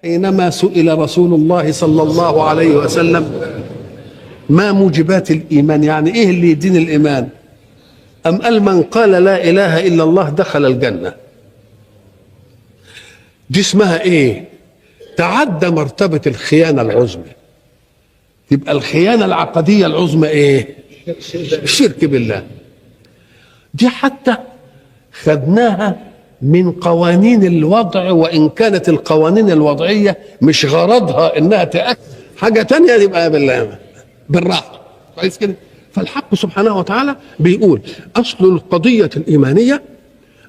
حينما سئل رسول الله صلى الله عليه وسلم ما موجبات الإيمان، يعني إيه اللي يدين الإيمان؟ أم قال من قال لا إله إلا الله دخل الجنة. دي اسمها إيه؟ تعدى مرتبة الخيانة العظمى. يبقى الخيانة العقدية العظمى إيه؟ الشرك بالله. دي حتى خدناها من قوانين الوضع، وإن كانت القوانين الوضعية مش غرضها إنها تأكد حاجة تانية، يبقى بالراحة كويس كده. فالحق سبحانه وتعالى بيقول أصل القضية الإيمانية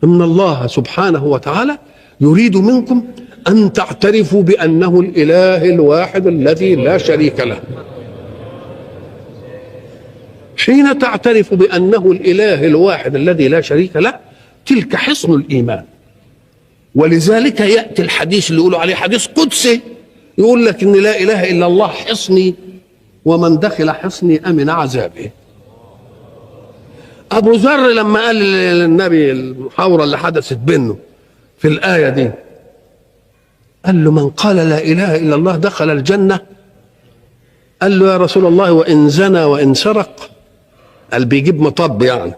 أن الله سبحانه وتعالى يريد منكم أن تعترفوا بأنه الإله الواحد الذي لا شريك له. حين تعترف بأنه الإله الواحد الذي لا شريك له، تلك حصن الإيمان. ولذلك يأتي الحديث اللي يقولوا عليه حديث قدسي، يقول لك إن لا إله إلا الله حصني ومن دخل حصني أمن عذابه. أبو ذر لما قال للنبي المحاورة اللي حدثت بينه في الآية دي، قال له من قال لا إله إلا الله دخل الجنة. قال له يا رسول الله وإن زنى وإن سرق. قال بيجيب مطب يعني.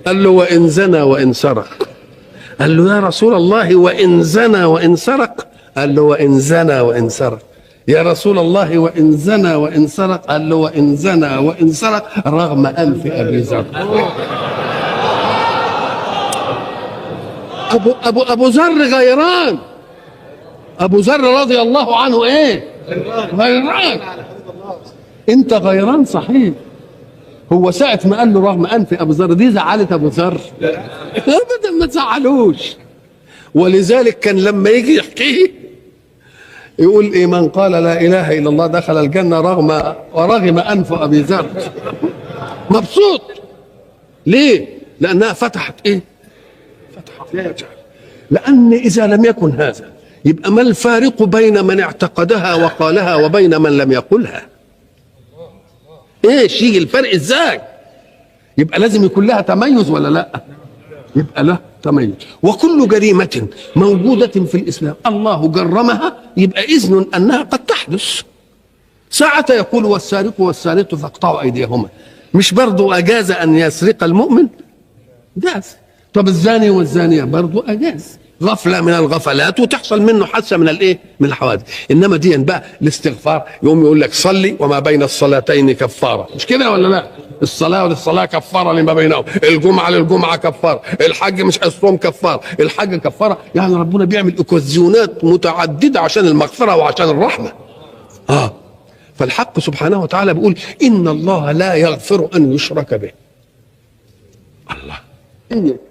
قال له وإن زنى وإن سرق. قال له يا رسول الله وإن زنى وإن سرق. قال له وإن زنى وإن سرق. يا رسول الله وإن زنى وإن سرق. قال له وإن زنى وإن سرق رغم أنف أبي ذر. أبو ذر غيران. أبو ذر رضي الله عنه إيه؟ غيران. أنت غيران صحيح. هو ساعة ما قال له رغم أنف أبو ذر دي زعلت أبو ذر؟ أبدا ما تزعلوش. ولذلك كان لما يجي يحكيه يقول إيه من قال لا إله إلا الله دخل الجنة ورغم أنف أبي ذر. مبسوط. ليه؟ لأنها فتحت إيه؟ فتحت. لأن إذا لم يكن هذا يبقى ما الفارق بين من اعتقدها وقالها وبين من لم يقلها؟ ايش يجي الفرق ازاي؟ يبقى لازم يكون لها تميز ولا لا؟ يبقى له تميز. وكل جريمة موجودة في الإسلام الله جرمها، يبقى إذن أنها قد تحدث. ساعة يقول والسارق والسارقة فاقطعوا أيديهما، مش برضو أجاز أن يسرق المؤمن؟ جاز. طب الزاني والزانية برضو أجاز. غفلة من الغفلات وتحصل منه حادثة من الايه؟ من الحوادث. انما دي بقى الاستغفار يقوم يقول لك صلي وما بين الصلاتين كفارة، مش كده ولا لا؟ الصلاة للصلاة كفارة لما بينهم، الجمعة للجمعة كفارة، الحج مش الصوم كفارة، الحج كفارة. يعني ربنا بيعمل اوكازيونات متعددة عشان المغفرة وعشان الرحمة. فالحق سبحانه وتعالى بيقول إن الله لا يغفر أن يشرك به. الله إيه؟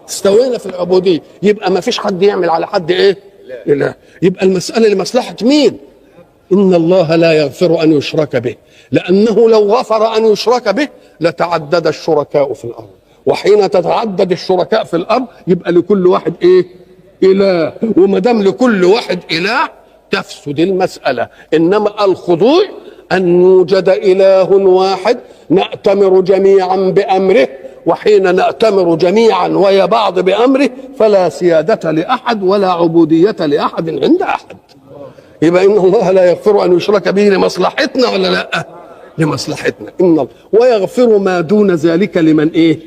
استوينا في العبودية، يبقى ما فيش حد يعمل على حد ايه؟ لا. يبقى المسألة لمصلحة مين؟ إن الله لا يغفر أن يشرك به، لأنه لو غفر أن يشرك به لتعدد الشركاء في الأرض، وحين تتعدد الشركاء في الأرض يبقى لكل واحد ايه؟ إله، وما دام لكل واحد إله تفسد المسألة. إنما الخضوع أن يوجد إله واحد نأتمر جميعا بأمره، وحين نأتمر جميعا ويا بعض بأمره فلا سيادة لأحد ولا عبودية لأحد عند أحد. يبقى إن الله لا يغفر أن يشرك به لمصلحتنا ولا لا؟ لمصلحتنا. إن الله ويغفر ما دون ذلك لمن إيه؟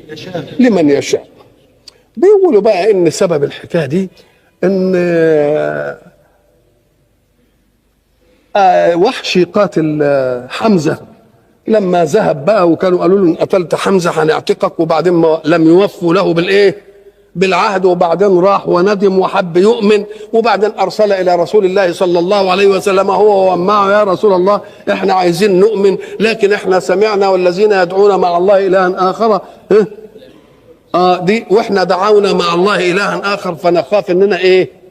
لمن يشاء. بيقولوا بقى إن سبب الحكاية دي إن وحشي قاتل حمزة لما ذهب بقى وكانوا قالوا له ان قتلت حمزه هنعتقك، وبعدين ما لم يوفوا له بالايه؟ بالعهد، وبعدين راح وندم وحب يؤمن، وبعدين ارسل الى رسول الله صلى الله عليه وسلم هو ومعه يا رسول الله احنا عايزين نؤمن، لكن احنا سمعنا والذين يدعون مع الله الها اخر دي، واحنا دعونا مع الله الها اخر فنخاف اننا ايه؟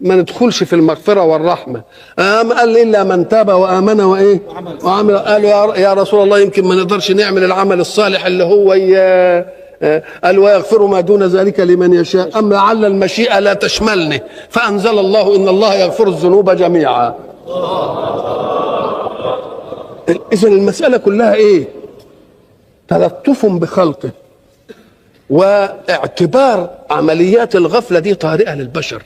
ما ندخلش في المغفرة والرحمة. قال إلا من تاب وآمن وإيه؟ وعمل. قالوا يا رسول الله يمكن ما نقدرش نعمل العمل الصالح اللي هو قال ويغفر ما دون ذلك لمن يشاء، أم لعل المشيئة لا تشملني، فأنزل الله إن الله يغفر الذنوب جميعا. إذن المسألة كلها إيه؟ تلطف بخلقه. واعتبار عمليات الغفله دي طارئه للبشر،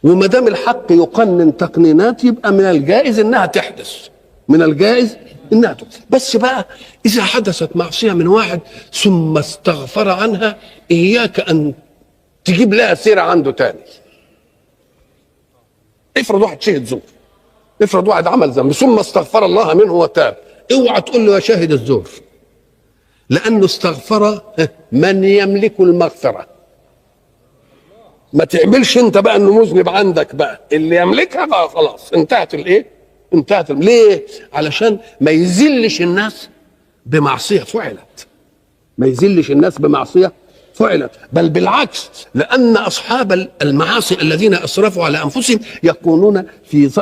وما دام الحق يقنن تقنينات يبقى من الجائز انها تحدث، من الجائز انها تحدث. بس بقى اذا حدثت معصيه من واحد ثم استغفر عنها، اياك ان تجيب لها سيره عنده تاني. افرض واحد شهد زور، افرض واحد عمل ذنب ثم استغفر الله منه وتاب، اوعى تقول له يا شاهد الزور، لانه استغفر من يملك المغفره. ما تعملش انت بقى انه مذنب عندك، بقى اللي يملكها بقى خلاص انتهت الايه؟ انتهت. ليه؟ علشان ما يذلش الناس بمعصيه فعلت، ما يذلش الناس بمعصيه فعلت، بل بالعكس، لان اصحاب المعاصي الذين اسرفوا على انفسهم يكونون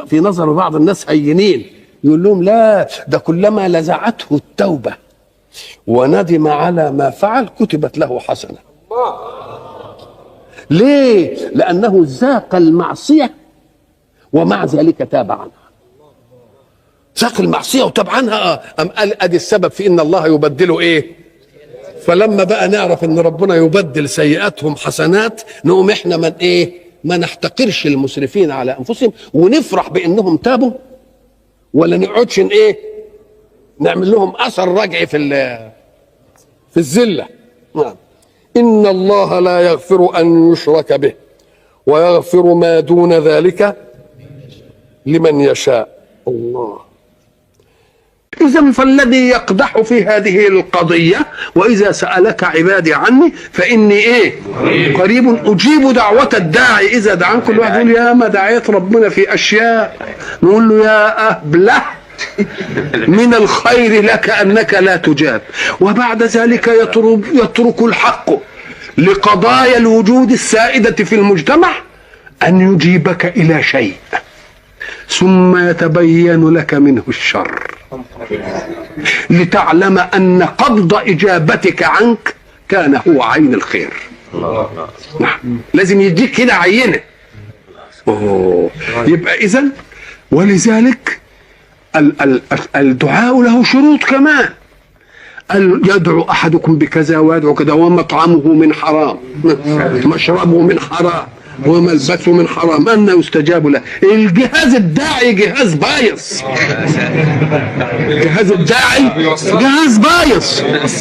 في نظر بعض الناس هينين، يقول لهم لا، ده كلما لزعته التوبه وندم على ما فعل كتبت له حسنه. ليه؟ لأنه ذاق المعصية ومع ذلك تاب عنها. ذاق المعصية وتاب عنها. أم قال أدي السبب في إن الله يبدله إيه؟ فلما بقى نعرف إن ربنا يبدل سيئاتهم حسنات، نقوم إحنا من إيه؟ ما نحتقرش المسرفين على أنفسهم ونفرح بإنهم تابوا، ولا نقعدش إيه؟ نعمل لهم أثر رجعي في الذلة. نعم. إن الله لا يغفر أن يشرك به ويغفر ما دون ذلك لمن يشاء. الله. إذا فالذي يقدح في هذه القضية وإذا سألك عبادي عني فإني إيه؟ قريب أجيب دعوة الداعي إذا دعان. كل واحد يقول يا ما دعيت ربنا في أشياء، نقول له يا أهبله من الخير لك أنك لا تجاب. وبعد ذلك يترك الحق لقضايا الوجود السائدة في المجتمع أن يجيبك إلى شيء ثم يتبين لك منه الشر، لتعلم أن قبض إجابتك عنك كان هو عين الخير. نعم. لازم يديك كده عينة. يبقى إذن ولذلك الدعاء له شروط كمان. يدعو احدكم بكذا ويدعو كذا، ومطعمه من حرام، مشربه من حرام، وملبسه من حرام، أن يستجاب له. الجهاز الداعي جهاز بايظ، جهاز الداعي جهاز بايظ.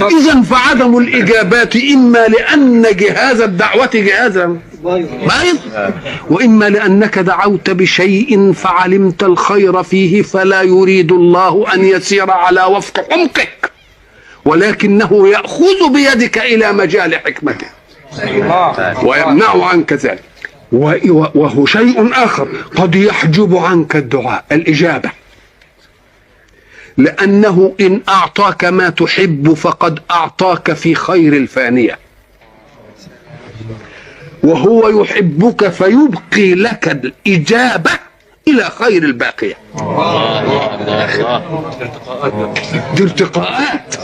إذن فعدم الإجابات إما لأن جهاز الدعوة جهاز بايظ، وإما لأنك دعوت بشيء فعلمت الخير فيه فلا يريد الله أن يسير على وفق حمقك، ولكنه يأخذ بيدك إلى مجال حكمته ويمنع عنك ذلك. وهو شيء آخر قد يحجب عنك الدعاء الإجابة، لأنه إن أعطاك ما تحب فقد أعطاك في خير الفانية، وهو يحبك فيبقي لك الإجابة إلى خير الباقية. دي ارتقاءات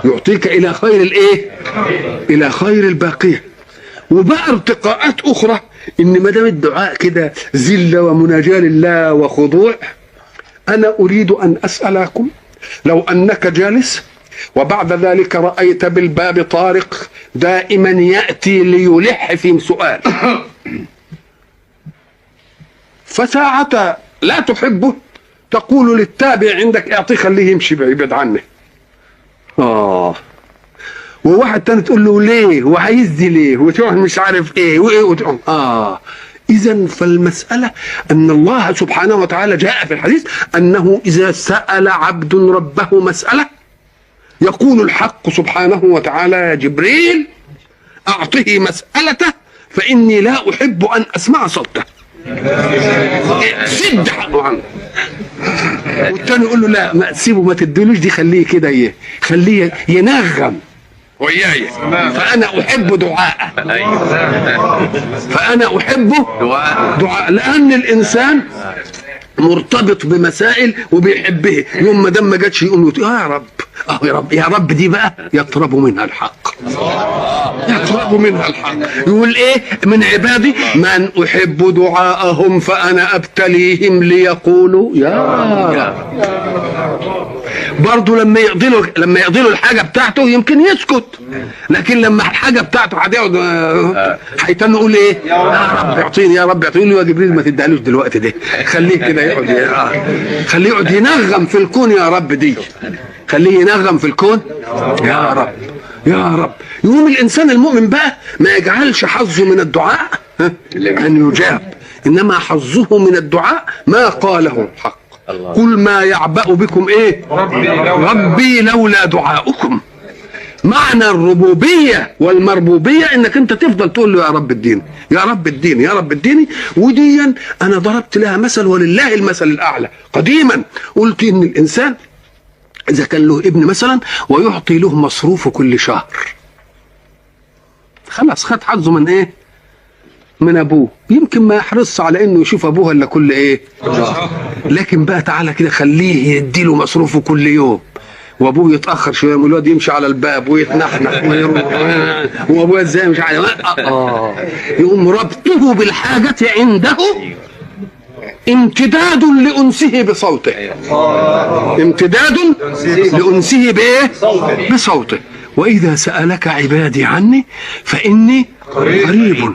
يعطيك إلى خير الإيه؟ إلى خير الباقية. وبقى ارتقاءات أخرى إن ما دام الدعاء كده ذلة ومناجاة لله وخضوع، أنا أريد أن أسألكم لو أنك جالس وبعد ذلك رأيت بالباب طارق دائما يأتي ليلح في سؤال، فساعة لا تحبه تقول للتابع عندك اعطيه خليه يمشي بعيد عنه. وواحد تاني تقول له ليه وعايزني ليه وتروح مش عارف ايه وايه اذا فالمسألة ان الله سبحانه وتعالى جاء في الحديث انه اذا سأل عبد ربه مسألة يقول الحق سبحانه وتعالى يا جبريل اعطه مسألته فاني لا احب ان اسمع صوته، سد حقه عنه. والتاني يقول له لا ما تسيبه ما تدلوش دي، خليه كده خليه ينغم وياي، فأنا أحب دعاءه، فأنا أحبه دعاء، لأن الإنسان مرتبط بمسائل وبيحبه. يوم ما دام ما جاتش يقوم يقول يا رب يا رب يا رب، دي بقى يطرب منها الحق، يطرب منها الحق. يقول ايه من عبادي من احب دعاءهم فانا ابتليهم ليقولوا يا رب. برضه لما يقضي له الحاجه بتاعته يمكن يسكت، لكن لما الحاجه بتاعته هتقعد هيتن يقول ايه؟ يا رب اعطيني، يا رب اعطيني. يا جبريل ما تديهالوش دلوقتي ده، خليه كده يقعد خليه يقعد ينغم في الكون يا رب، دي خليه ينغم في الكون يا رب يا رب. يقوم الانسان المؤمن بقى ما يجعلش حظه من الدعاء ان يجاب، انما حظه من الدعاء ما قاله الحق. قل ما يعبأ بكم ايه؟ ربي لولا دعاؤكم. معنى الربوبيه والمربوبيه انك انت تفضل تقول له يا رب اديني، يا رب اديني، يا رب اديني. وديا انا ضربت لها مثل ولله المثل الاعلى. قديما قلت ان الانسان اذا كان له ابن مثلا ويعطي له مصروفه كل شهر، خلاص خد حظه من ايه؟ من ابوه. يمكن ما يحرص على انه يشوف ابوه الا كل ايه؟ لكن بقى تعالى كده خليه يديله مصروفه كل يوم، وابوه يتاخر شويه، الواد يمشي على الباب ويتنحنح ويروح وابوه ازاي مش عارف يقوم ربطه بالحاجه عنده امتداد لأنسه بصوته. امتداد لأنسه بإيه؟ بصوته. وإذا سألك عبادي عني فإني قريب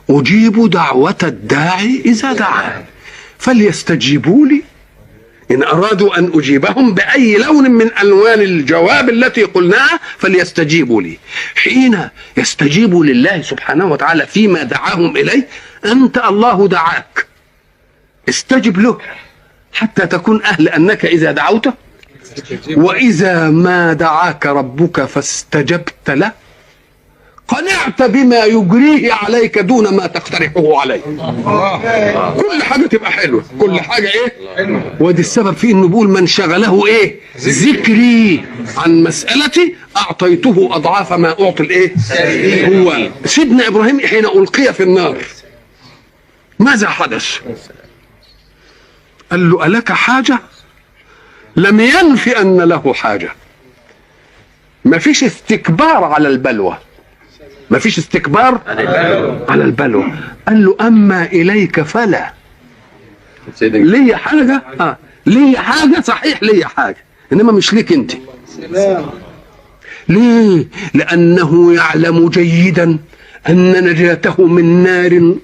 أجيب دعوة الداعي إذا دعان فليستجيبوا لي إن أرادوا أن أجيبهم بأي لون من ألوان الجواب التي قلناها فليستجيبوا لي. حين يستجيبوا لله سبحانه وتعالى فيما دعاهم إليه، أنت الله دعاك، استجب له حتى تكون أهل أنك إذا دعوته، وإذا ما دعاك ربك فاستجبت له قنعت بما يجريه عليك دون ما تقترحه عليه. كل حاجة تبقى حلوة، كل حاجة إيه؟ ودي السبب في إنه بيقول من شغله إيه؟ ذكري عن مسألتي أعطيته أضعاف ما أعطي الإيه؟ هو سيدنا إبراهيم حين ألقي في النار ماذا حدث؟ قال له ألك حاجة؟ لم ينفي أن له حاجة. ما فيش استكبار على البلوى، ما فيش استكبار على البلوى. قال له أما إليك فلا. ليه حاجة؟ ليه حاجة صحيح، ليه حاجة، إنما مش ليك أنت. ليه؟ لأنه يعلم جيدا أن نجاته من نار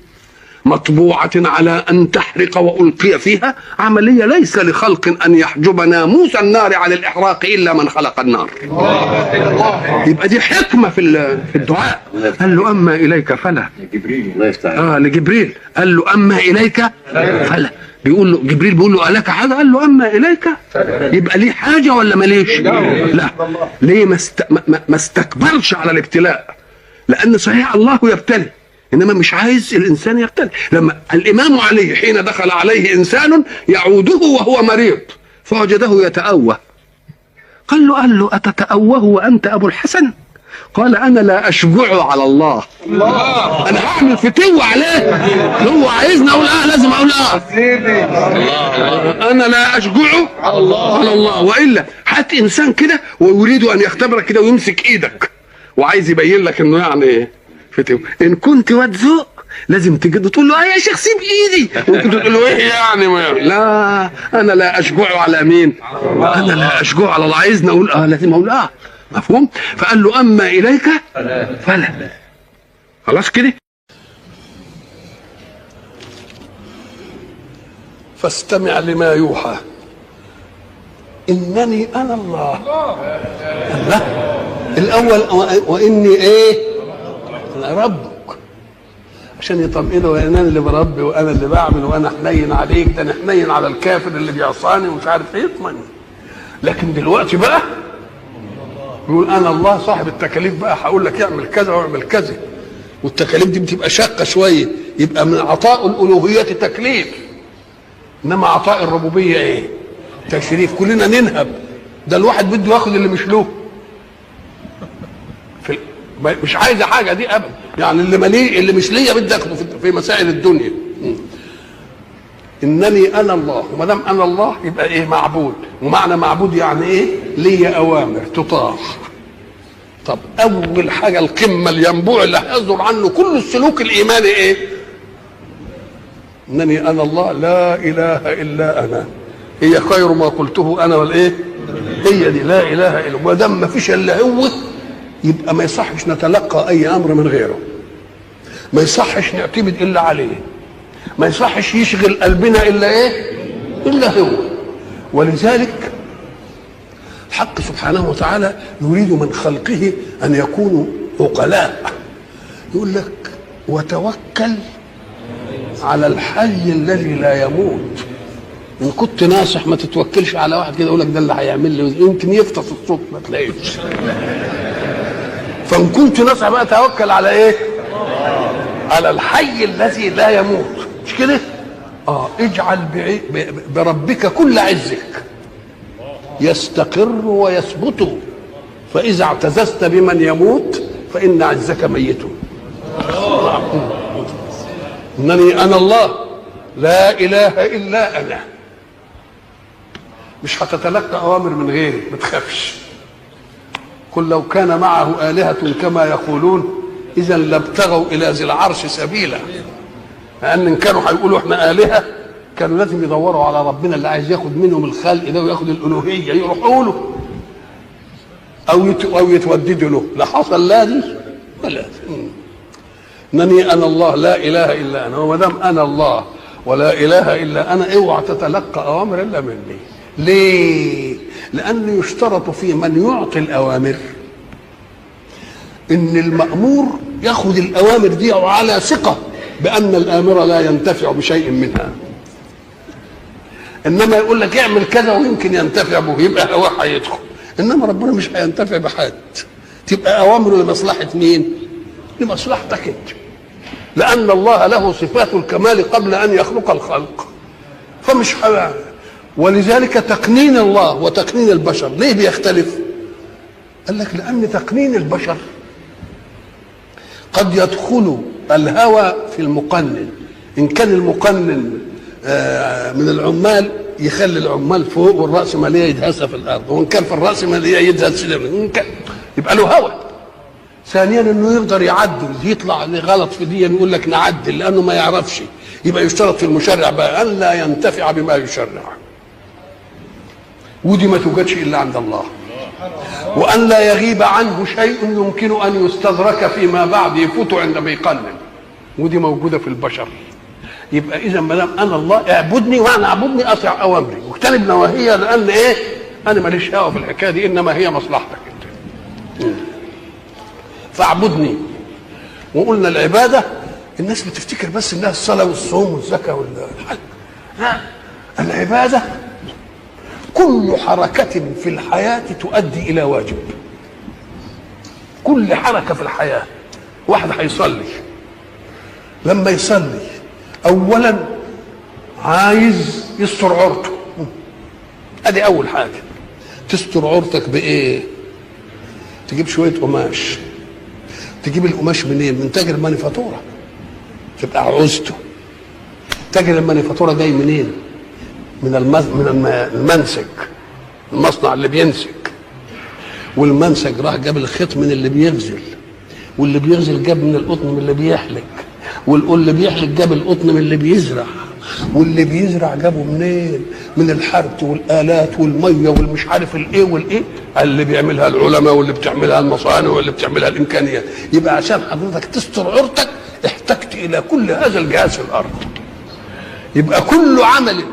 مطبوعة على أن تحرق وألقي فيها عملية ليس لخلق أن يحجب ناموس النار عن الإحراق إلا من خلق النار. يبقى دي حكمة في الدعاء. قال له أما إليك فلا. لجبريل قال له أما إليك فلا. بيقول له جبريل بيقول له ألك حاجة؟ قال له أما إليك. يبقى ليه حاجة ولا ماليش؟ لا. ليه ما استكبرش على الابتلاء؟ لأن صحيح الله يبتلي، إنما مش عايز الإنسان يبتلي. لما الإمام علي حين دخل عليه إنسان يعوده وهو مريض فوجده يتأوه، قال له أتتأوه وأنت أبو الحسن؟ قال أنا لا أشجع على الله، أنا هعمل فتوة عليه، هو عايزني أقول لازم أقول أنا لا أشجع على الله. وإلا هات إنسان كده ويريد أن يختبرك كده ويمسك إيدك وعايز يبين لك إنه يعني فتوة، إن كنت واد ذوق لازم تجي تقول له يا شيخ سيب ايدي، ممكن تقول له ايه يعني لا انا لا اشجع على مين، انا لا اشجع على الله، عايزني اقول لازم اقول مفهوم. فقال له اما اليك فلا. خلاص كده. فاستمع لما يوحى انني انا الله. الاول واني ايه؟ انا ربك، عشان يطمئنوا انا اللي بربي وانا اللي بعمل وانا حنين عليك، ده انا حنين على الكافر اللي بيعصاني ومش عارف ايه، يطمن. لكن دلوقتي بقى يقول انا الله صاحب التكاليف، بقى هقول لك اعمل كذا واعمل كذا، والتكاليف دي بتبقى شاقه شويه، يبقى من عطاء الالوهيه تكليف، انما عطاء الربوبيه ايه؟ تشريف. كلنا ننهب، ده الواحد بده ياخد اللي مش له، مش عايزه حاجه دي ابدا، يعني اللي ماليه اللي مش ليا بدي اخده في مسائل الدنيا. انني انا الله، وما دام انا الله يبقى ايه؟ معبود. ومعنى معبود يعني ايه؟ ليا اوامر تطاع. طب اول حاجه القمه الينبوع اللي هيصدر عنه كل السلوك الايماني ايه؟ انني انا الله لا اله الا انا هي خير ما قلته انا والايه، هي دي لا اله الا الله. ما دام ما فيش الا هو يبقى ما يصحش نتلقى اي امر من غيره، ما يصحش نعتمد الا عليه، ما يصحش يشغل قلبنا الا ايه، الا هو. ولذلك الحق سبحانه وتعالى يريد من خلقه ان يكونوا عقلاء. يقول لك وتوكل على الحي الذي لا يموت. ان كنت ناصح ما تتوكلش على واحد كده يقول لك ده اللي هيعمل لي، يمكن يفطس الصوت ما تلاقيش. فان كنت ناصح بقى توكل على ايه؟ على الحي الذي لا يموت، مش كده؟ اجعل بربك كل عزك يستقر ويثبت، فاذا اعتززت بمن يموت فان عزك ميت. انني انا الله لا اله الا انا. مش هتتلقى اوامر من غيري، ما تخافش. قل لو كان معه آلهة كما يقولون اذا لابتغوا الى ذي العرش سبيلا. لان ان كانوا هيقولوا احنا آلهة كانوا لازم يدوروا على ربنا اللي عايز ياخد منهم الخلق ده وياخد الالوهيه، يروحوا له او يتوددوا له. لا حصل لا دي ولا انني انا الله لا اله الا انا. وما دام انا الله ولا اله الا انا اوعى تتلقى اوامر الا مني. ليه؟ لانه يشترط في من يعطي الاوامر ان المامور ياخذ الاوامر دي على ثقه بان الامر لا ينتفع بشيء منها. انما يقول لك اعمل كذا ويمكن ينتفع به، يبقى هو هيدخل. انما ربنا مش هينتفع بحد. تبقى اوامره لمصلحه مين؟ لمصلحتك انت. لان الله له صفات الكمال قبل ان يخلق الخلق، فمش ولذلك تقنين الله وتقنين البشر ليه بيختلف؟ قال لك لان تقنين البشر قد يدخل الهوى في المقنن. ان كان المقنن من العمال يخلي العمال فوق والرأسمالية يدهسها في الارض، وان كان في الرأسمالية يدهس يبقى له هوى. ثانيا انه يقدر يعدل، يطلع غلط في دي يقول لك نعدل لانه ما يعرفش. يبقى يشترط في المشرع بقى ان لا ينتفع بما يشرع، ودي ما توجدش الا عند الله. وان لا يغيب عنه شيء يمكن ان يستدرك فيما بعد يفوت عندما يقنن، ودي موجوده في البشر. يبقى اذا ما دام انا الله اعبدني وانا اعبدني، اطع اوامري واجتنب نواهي، لان ايه؟ انا ماليش هوى في الحكايه دي، انما هي مصلحتك انت. فاعبدني. وقلنا العباده الناس بتفتكر بس انها الصلاه والصوم والزكاه والحج. لا، العباده كل حركه في الحياه تؤدي الى واجب. كل حركه في الحياه. واحد هيصلي، لما يصلي اولا عايز يستر عورته، ادي اول حاجه. تستر عورتك بايه؟ تجيب شويه قماش. تجيب القماش منين؟ من تاجر المانيفاتوره، تبقى عوزته. تاجر المانيفاتوره جاي منين؟ من المنسج، المصنع اللي بينسج. والمنسج راح جاب الخيط من اللي بيغزل، واللي بيغزل جاب من القطن من اللي بيحلق، واللي بيحلق جاب القطن من اللي بيزرع، واللي بيزرع جابه منين؟ من الحرث والآلات والميه والمش عارف الايه والايه اللي بيعملها العلماء واللي بتعملها المصانع واللي بتعملها الامكانيات. يبقى عشان حضرتك تستر عورتك احتجت الى كل هذا الجهاز في الارض. يبقى كل عمل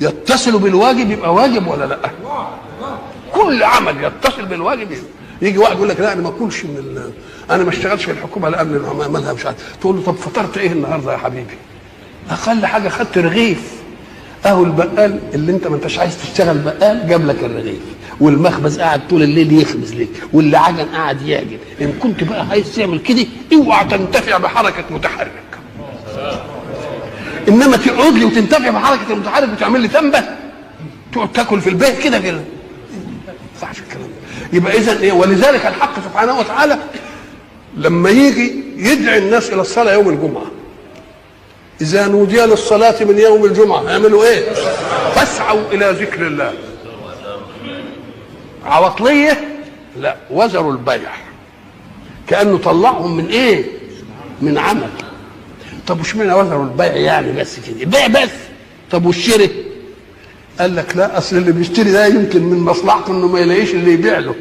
يتصل بالواجب يبقى واجب ولا لا؟ كل عمل يتصل بالواجب. يجي واحد يقول لك لا انا ما اكلش انا ما اشتغلش في الحكومه لان مالها مش عارف. تقول له طب فطرت ايه النهارده يا حبيبي؟ اقل حاجه خدت رغيف. اهو البقال اللي انت ما انتش عايز تشتغل بقال جاب لك الرغيف، والمخبز قاعد طول الليل يخبز لك، واللي عجن قاعد يعجن. ان كنت بقى عايز تعمل كده اوعى تنتفع بحركه متحرك. انما تقعد لي وتنتفع بحركه المتحرك وتعمل لي تنبه تقعد تاكل في البيت كده كده. ما ينفعش الكلام ده. يبقى اذا ايه؟ ولذلك الحق سبحانه وتعالى لما يجي يدعي الناس الى الصلاه يوم الجمعه، اذا نودي للصلاه من يوم الجمعه يعملوا ايه؟ فاسعوا الى ذكر الله. عواطليه؟ لا، وزروا البيع. كانه طلعهم من ايه؟ من عمل. طب وش معنى وزروا البيع يعني بس كده؟ البيع بس. طب والشراء؟ قال لك لا، اصل اللي بيشتري ده يمكن من مصلحته انه ما يلاقيش اللي يبيع له،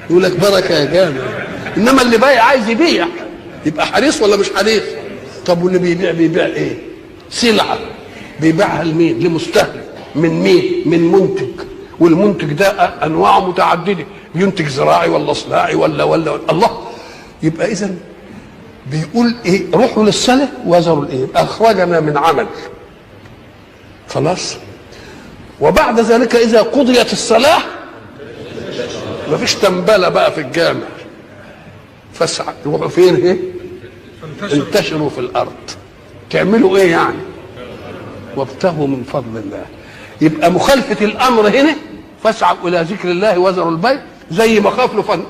يقول لك بركه يا جامع. انما اللي بايع عايز يبيع، يبقى حريص ولا مش حريص؟ طب واللي بيبيع ايه؟ سلعه بيبيعها لمين؟ لمستهلك. من مين؟ من منتج، والمنتج ده انواعه متعدده، ينتج زراعي ولا صناعي ولا الله. يبقى اذا بيقول ايه؟ روحوا للصلاه وذروا الايه؟ اخرجنا من عمل. خلاص. وبعد ذلك اذا قضيت الصلاه مفيش تنبله بقى في الجامع، فاسعى تروحوا فين؟ ايه؟ انتشروا في الارض. تعملوا ايه يعني؟ وابتغوا من فضل الله. يبقى مخالفه الامر هنا فاسعوا الى ذكر الله وذروا البيع، زي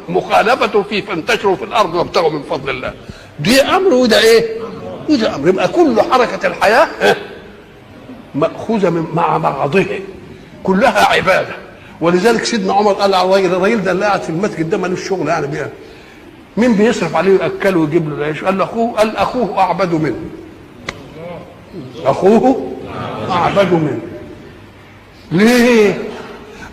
مخالفته في فانتشروا في الارض وابتغوا من فضل الله. دي امر وده ايه؟ وده امر. يبقى كل حركه الحياه ماخوذه مع بعضها، كلها عباده. ولذلك سيدنا عمر قال على الراجل ده اللي قاعد في المسجد ده مالوش شغل يعني بيه، مين بيصرف عليه ويأكله ويجيب له العيش؟ قال له اخوه اعبد منه. اخوه اعبد منه. ليه؟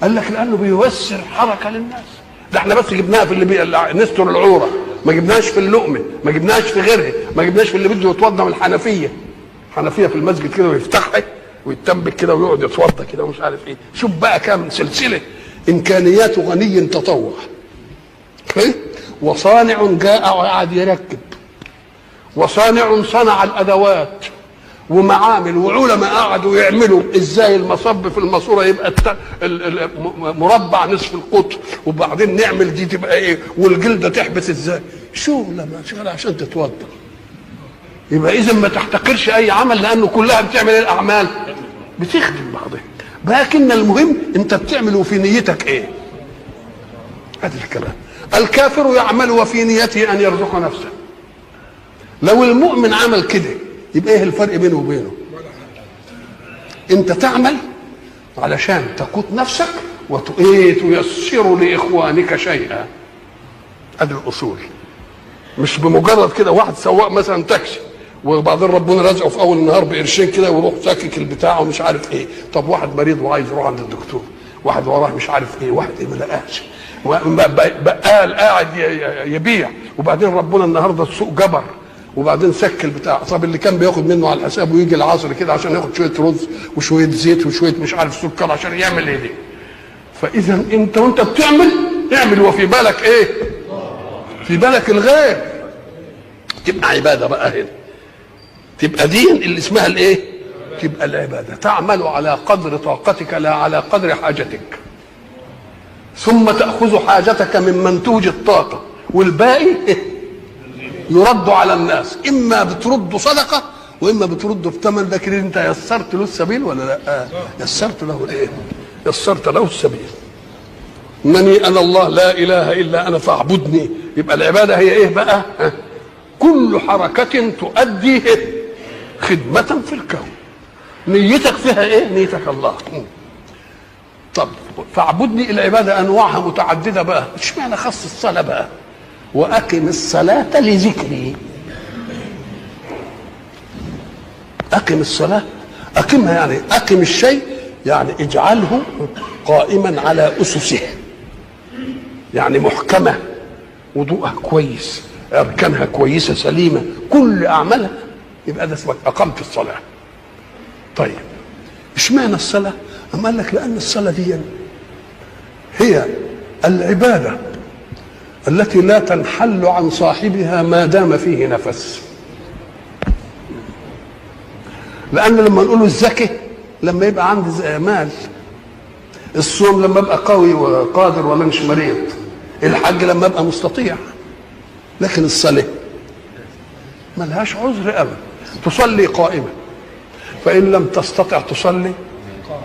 قال لك لانه بيوسر حركه للناس. ده احنا بس جبناها في اللي نستر العوره، ما جبناش في اللقمه، ما جبناش في غيرها، ما جبناش في اللي بده يتوضا من الحنفيه. حنفيه في المسجد كده ويفتحها ويتنبك كده ويقعد يتوضا كده ومش عارف ايه. شوف بقى كام سلسله امكانيات غني تطوع. وصانع جاء وقعد يركب، وصانع صنع الادوات، ومعامل وعلماء قعدوا يعملوا ازاي المصب في الماسوره يبقى مربع نصف القطر، وبعدين نعمل دي تبقى ايه، والجلده تحبس ازاي. شغله عشان تتوضا. يبقى اذا ما تحتقرش اي عمل، لانه كلها بتعمل الاعمال بتخدم بعضها. لكن المهم انت بتعمل وفي نيتك ايه. هذا الكلام. الكافر يعمل وفي نيته ان يرزق نفسه. لو المؤمن عمل كده يبقى ايه الفرق بينه وبينه؟ انت تعمل علشان تقوت نفسك وتيسر لاخوانك شيئا. ادي الاصول. مش بمجرد كده واحد سواق مثلا تاكسي وبعدين ربنا رزقه في اول النهار بقرشين كده ويروح ساكك البتاع ومش عارف ايه. طب واحد مريض وعايز يروح عند الدكتور، واحد وراه مش عارف ايه، واحد ما لقاش، بقال قاعد يبيع، وبعدين ربنا النهارده السوق جبر، وبعدين سك البتاع. طب اللي كان بياخد منه على الحساب ويجي العصر كده عشان ياخد شويه رز وشويه زيت وشويه مش عارف سكر عشان يعمل ايه دي. فاذا انت وانت بتعمل اعمل وفي بالك ايه؟ في بالك الغير. تبقى عباده بقى هنا، تبقى دين اللي اسمها الايه؟ تبقى العباده. تعمل على قدر طاقتك لا على قدر حاجتك، ثم تاخذ حاجتك من منتوج الطاقه، والباقي يرد على الناس. اما بترد صدقه واما بترد بثمن. لكن انت يسرت له السبيل ولا لا؟ يسرت له الايه؟ يسرت له السبيل. انني انا الله لا اله الا انا فاعبدني. يبقى العباده هي ايه بقى؟ كل حركه تؤدي خدمه في الكون. نيتك فيها ايه؟ نيتك الله. طب فاعبدني. العباده انواعها متعدده بقى. اشمعنى خص الصلاه بقى؟ واقم الصلاه لذكري. اقم الصلاه، اقمها يعني اقم الشيء، يعني اجعله قائما على اسسه، يعني محكمه، وضوءها كويس، اركانها كويسه سليمه، كل اعمالها يبقى ده اسمك اقمت الصلاه. طيب اشمعنى الصلاه؟ اما قال لك لان الصلاه دي هي العباده التي لا تنحل عن صاحبها ما دام فيه نفس. لان لما نقول الزكاه لما يبقى عندي مال، الصوم لما ابقى قوي وقادر ولا مش مريض، الحج لما ابقى مستطيع. لكن الصلاه ملهاش عذر ابدا. تصلي قائما، فان لم تستطع تصلي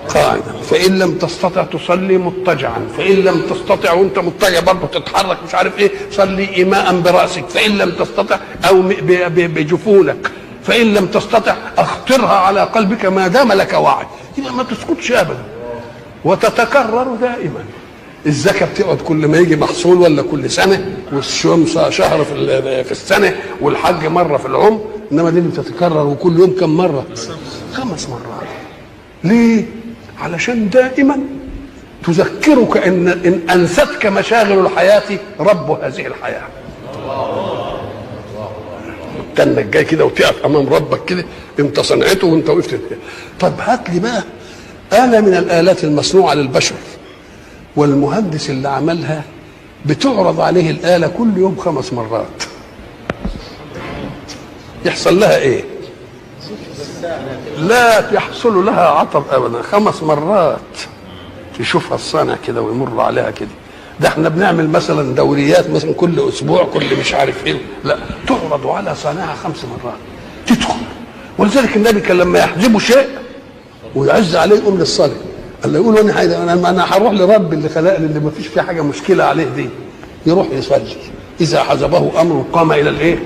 قاعدا، فان لم تستطع تصلي مضطجعا، فان لم تستطع وانت مضطجع برضه تتحرك مش عارف ايه صلي ايماء براسك، فان لم تستطع او بجفونك، فان لم تستطع اخطرها على قلبك ما دام لك وعي. يبقى ما تسكتش ابدا وتتكرر دائما. الزكاه بتقعد كل ما يجي محصول ولا كل سنه، والصوم شهر في السنه، والحج مره في العمر. انما دي بتتكرر وكل يوم كم مره؟ 5 مرات. ليه؟ علشان دائما تذكرك إن أنستك مشاغل الحياة رب هذه الحياة. تنك جاي كده وتقف أمام ربك كده، أنت صنعته وأنت وقفت كده. طب هات لي بقى آلة من الآلات المصنوعة للبشر، والمهندس اللي عملها بتعرض عليه الآلة كل يوم 5 مرات، يحصل لها إيه؟ لا يحصل لها عطب أبدا. 5 مرات يشوفها الصانع كده ويمر عليها كده. ده احنا بنعمل مثلا دوريات مثلا كل اسبوع كل مش عارف ايه، لا تعرض على صانعها 5 مرات تدخل. ولذلك النبي كان لما يحجبه شيء ويعز عليه يقوم للصلاه، قال له يقول انا هروح لرب اللي خلقني اللي ما فيش فيه حاجه مشكله عليه دي، يروح يصلي. اذا حجبه امر قام الى الايه؟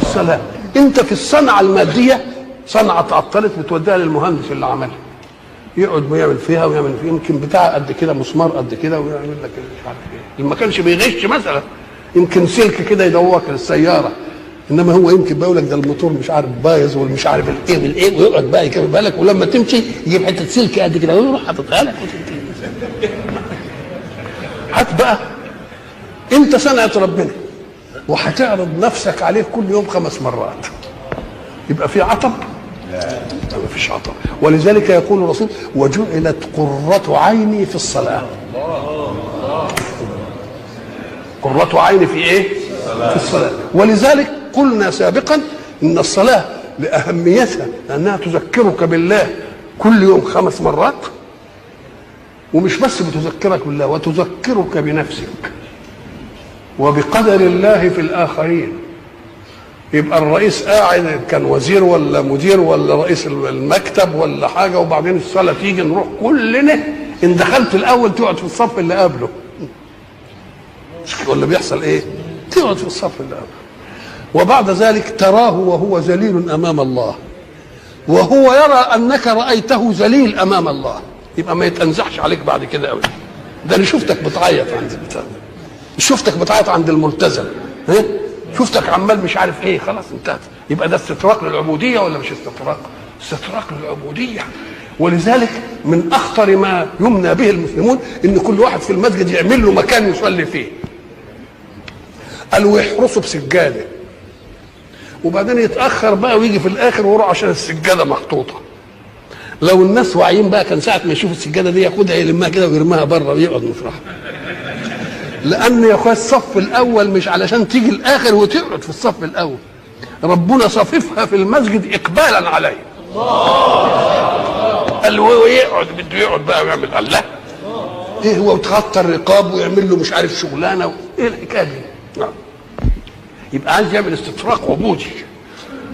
الصلاه. انت في الصنعه الماديه صنعه تعطلت بتوديها للمهندس اللي عملها، يقعد ويعمل فيها ويعمل فيها، يمكن بتاع قد كده مسمار قد كده ويعمل لك مش عارف ايه. ما كانش بيغش مثلا، يمكن سلك كده يدوك للسياره، انما هو يمكن بيقول لك ده الموتور مش عارف بايظ والمش عارف الايه والايه، ويقعد بقى يكمل بالك، ولما تمشي يجيب حته سلك قد كده ويروح حاططها لك. هات بقى انت صنعه ربنا وهتعرض نفسك عليه كل يوم 5 مرات، يبقى في عطب؟ ما فيش عطب. ولذلك يقول الرسول وجعلت قرة عيني في الصلاة. قرة عيني في ايه؟ في الصلاة. ولذلك قلنا سابقا ان الصلاة لأهميتها لأنها تذكرك بالله كل يوم 5 مرات، ومش بس بتذكرك بالله وتذكرك بنفسك وبقدر الله في الآخرين. يبقى الرئيس قاعد كان وزير ولا مدير ولا رئيس المكتب ولا حاجه، وبعدين الصلاه تيجي نروح كلنا، ان دخلت الاول تقعد في الصف اللي قبله، ولا بيحصل ايه؟ تقعد في الصف اللي قبله. وبعد ذلك تراه وهو ذليل امام الله، وهو يرى انك رايته ذليل امام الله، يبقى ما يتنزحش عليك بعد كده قوي. ده انا شفتك بتعيط عند البتاع، شفتك بتعيط عند الملتزم، ها؟ شفتك عمال مش عارف ايه، خلاص انتهت. يبقى ده استطراق للعبوديه ولا مش استطراق؟ استطراق للعبوديه. ولذلك من اخطر ما يمنى به المسلمون ان كل واحد في المسجد يعمل له مكان يصلي فيه، قالوا يحرسوا بسجاده، وبعدين يتاخر بقى ويجي في الاخر ويروح عشان السجاده محطوطه. لو الناس واعيين بقى كان ساعه ما يشوف السجاده دي ياخدها يلمها كده ويرميها بره ويقعد مفرحه. لأن يا أخويا الصف الأول مش علشان تيجي الآخر وتقعد في الصف الأول، ربنا صففها في المسجد إقبالا عليه. قال هو يقعد بده يقعد بقى ويعمل الله إيه هو، وتغطى الرقاب ويعمل له مش عارف شغلانة إيه الحكاية دي. يبقى عايز يعمل استطراق عبودي،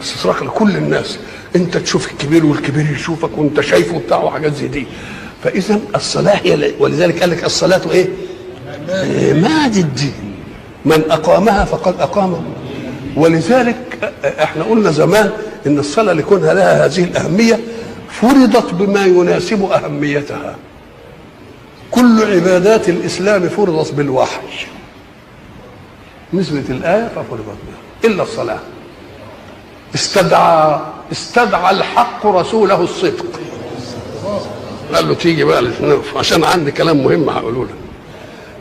استطراق لكل الناس، أنت تشوف الكبير والكبير يشوفك وأنت شايفه وبتاع وحاجات زي دي. فإذا الصلاة هي، ولذلك قال لك الصلاة إيه؟ ماد الدين، من أقامها فقد أقامه. ولذلك احنا قلنا زمان ان الصلاة لكونها لها هذه الأهمية فرضت بما يناسب أهميتها. كل عبادات الإسلام فرضت بالوحي، نزلت الآية ففرضت بها، إلا الصلاة. استدعى الحق رسوله الصدق، قال له تيجي بقى عشان عندي كلام مهم هقوله لك.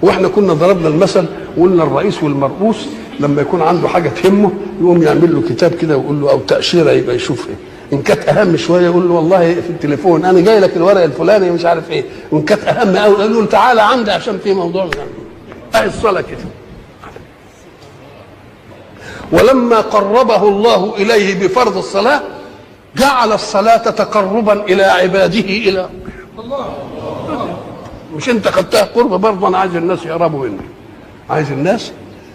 واحنا كنا ضربنا المثل وقلنا الرئيس والمرؤوس لما يكون عنده حاجه تهمه يقوم يعمل له كتاب كده ويقول له او تاشيره يبقى يشوف ايه، ان كانت اهم شويه يقول له والله في التليفون انا جاي لك الورق الفلاني مش عارف ايه، وان كانت اهم قوي يقول له تعالى عندي عشان في موضوع يعني. الصلاه كده. ولما قربه الله اليه بفرض الصلاه جعل الصلاه تقربا الى عباده الى الله. مش انت خدتها قرب برضه، انا عايز الناس يقربوا مني، عايز الناس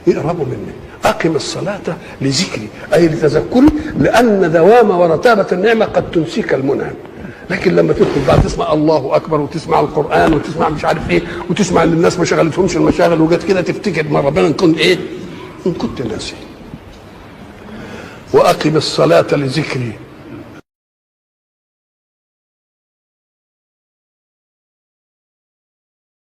يقربوا مني. اقم الصلاه لذكري اي لتذكري، لان دوام ورتابه النعمه قد تنسيك المنعم. لكن لما تدخل بعد تسمع الله اكبر وتسمع القران وتسمع مش عارف ايه وتسمع ان الناس ما شغلتهمش المشاغل وجت كده تفتكر ما ربنا ان كنت ايه؟ ان كنت ناسي. واقم الصلاه لذكري